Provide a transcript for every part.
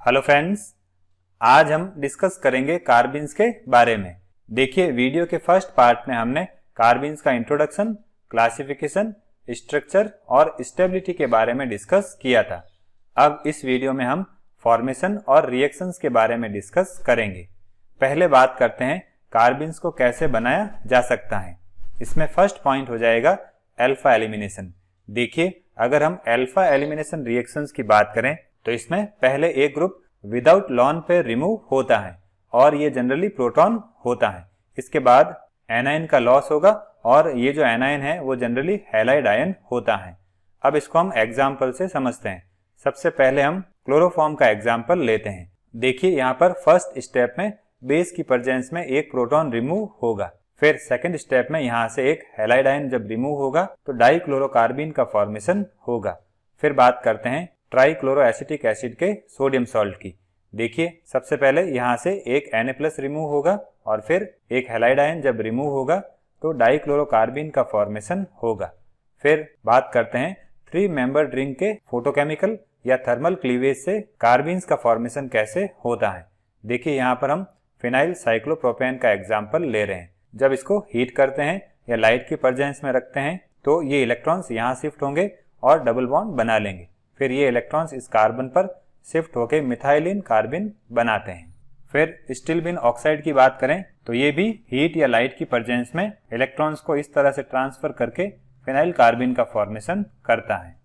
Hello friends, आज हम discuss करेंगे कार्बिन्स के बारे में। देखिए, वीडियो के फर्स्ट पार्ट में हमने कार्बिन्स का इंट्रोडक्शन, क्लासिफिकेशन, स्ट्रक्चर और स्टेबिलिटी के बारे में डिस्कस किया था। अब इस वीडियो में हम फॉर्मेशन और रिएक्शंस के बारे में डिस्कस करेंगे। पहले बात करते हैं कार्बिन्स को कैसे बनाया जा सकता है। इसमें फर्स्ट पॉइंट हो जाएगा अल्फा एलिमिनेशन। देखिए, अगर हम अल्फा एलिमिनेशन रिएक्शंस की बात करें तो इसमें पहले एक group without lone pair remove होता है और ये जनरली प्रोटॉन होता है। इसके बाद एनायन का लॉस होगा और ये जो एनायन है वो जनरली हैलाइड आयन होता है। अब इसको हम एग्जाम्पल से समझते हैं। सबसे पहले हम क्लोरोफॉर्म का एग्जाम्पल लेते हैं। देखिए, यहाँ पर फर्स्ट स्टेप में बेस की प्रेजेंस में एक प्रोटॉन रिमूव होगा। फिर सेकंड स्टेप में यहाँ से एक हैलाइड आयन जब रिमूव होगा तो डाइक्लोरोकार्बिन का फॉर्मेशन होगा। फिर बात करते हैं ट्राइक्लोरो एसिटिक एसिड के सोडियम सॉल्ट की। देखिए, सबसे पहले यहाँ से एक Na+ रिमूव होगा और फिर एक हैलाइड आयन जब रिमूव होगा तो डाइक्लोरोकार्बिन का फॉर्मेशन होगा। फिर बात करते हैं 3 मेंबर्ड रिंग के फोटोकेमिकल या थर्मल क्लीवेज से कार्बिन्स का फॉर्मेशन कैसे होता है। देखिए, यहाँ पर हम फिनाइल साइक्लोप्रोपेन का एग्जाम्पल ले रहे हैं। जब इसको हीट करते हैं या लाइट की प्रेजेंस में रखते हैं तो ये इलेक्ट्रॉन्स यहाँ शिफ्ट होंगे और डबल बॉन्ड बना लेंगे। फिर ये इलेक्ट्रॉन्स इस कार्बन पर शिफ्ट होकर मिथाइलिन कार्बिन बनाते हैं। फिर स्टिल्बिन ऑक्साइड की बात करें तो ये भी हीट या लाइट की प्रेजेंस में इलेक्ट्रॉन्स को इस तरह से ट्रांसफर करके फिनाइल कार्बिन का फॉर्मेशन करता है।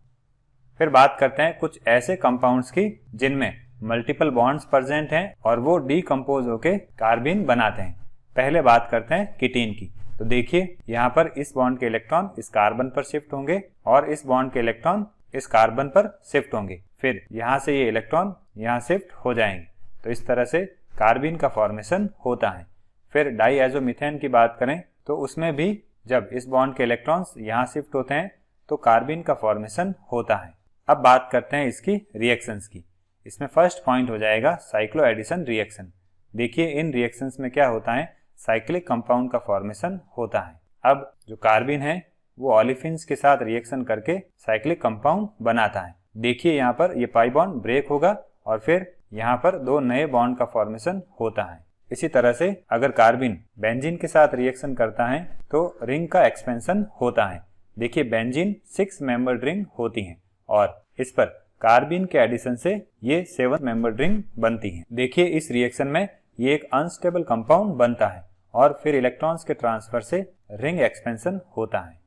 फिर बात करते हैं कुछ ऐसे कंपाउंड्स की जिनमें मल्टीपल बॉन्ड्स प्रेजेंट हैं और वो डीकंपोज होकर कार्बिन बनाते हैं। पहले बात करते हैं कीटीन की। तो देखिए, यहाँ पर इस बॉन्ड के इलेक्ट्रॉन इस कार्बन पर शिफ्ट होंगे और इस बॉन्ड के इलेक्ट्रॉन इस कार्बन पर शिफ्ट होंगे। फिर यहाँ से ये इलेक्ट्रॉन यहाँ शिफ्ट हो जाएंगे। तो इस तरह से कार्बिन का फॉर्मेशन होता है। फिर डाईएज़ोमीथेन की बात करें तो उसमें भी जब इस बॉन्ड के इलेक्ट्रॉन्स यहाँ शिफ्ट होते हैं तो कार्बिन का फॉर्मेशन होता है। अब बात करते हैं इसकी रिएक्शंस की। इसमें फर्स्ट पॉइंट हो जाएगा साइक्लो एडिशन रिएक्शन। देखिए, इन रिएक्शंस में क्या होता है, साइक्लिक कंपाउंड का फॉर्मेशन होता है। अब जो कार्बिन है वो ऑलिफिन्स के साथ रिएक्शन करके साइक्लिक कंपाउंड बनाता है। देखिए, यहाँ पर ये पाई बॉन्ड ब्रेक होगा और फिर यहाँ पर 2 नए बॉन्ड का फॉर्मेशन होता है। इसी तरह से अगर कार्बिन बेंजीन के साथ रिएक्शन करता है तो रिंग का एक्सपेंशन होता है। देखिए, बेंजीन 6 मेंबर्ड रिंग होती है और इस पर कार्बिन के एडिशन से ये 7 मेंबर्ड रिंग बनती है। देखिए, इस रिएक्शन में ये एक अनस्टेबल कंपाउंड बनता है और फिर इलेक्ट्रॉन्स के ट्रांसफर से रिंग एक्सपेंशन होता है।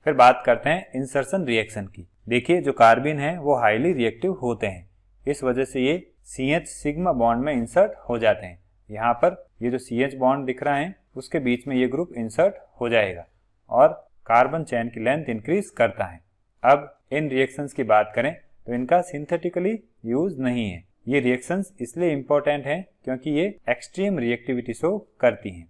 फिर बात करते हैं इंसर्शन रिएक्शन की। देखिए, जो कार्बिन है वो हाईली रिएक्टिव होते हैं। इस वजह से ये CH सिग्मा बॉन्ड में इंसर्ट हो जाते हैं। यहाँ पर ये जो CH बॉन्ड दिख रहा है उसके बीच में ये ग्रुप इंसर्ट हो जाएगा और कार्बन चेन की लेंथ इंक्रीज करता है। अब इन रिएक्शंस की बात करें तो इनका सिंथेटिकली यूज नहीं है। ये रिएक्शंस इसलिए इम्पोर्टेंट हैं क्योंकि ये एक्सट्रीम रिएक्टिविटी शो करती हैं।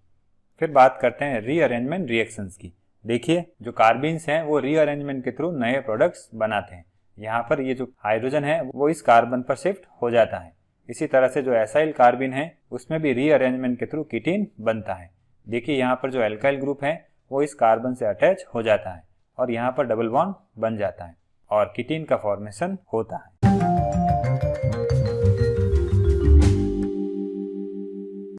फिर बात करते हैं रीअरेंजमेंट रिएक्शंस की। देखिए, जो कार्बिन्स हैं वो रीअरेंजमेंट के थ्रू नए प्रोडक्ट्स बनाते हैं। यहाँ पर ये जो हाइड्रोजन है वो इस कार्बन पर शिफ्ट हो जाता है। इसी तरह से जो एसाइल कार्बिन है उसमें भी रीअरेंजमेंट के थ्रू कीटीन बनता है। देखिए, यहाँ पर जो एल्काइल ग्रुप है वो इस कार्बन से अटैच हो जाता है और यहाँ पर डबल बॉन्ड बन जाता है और कीटीन का फॉर्मेशन होता है।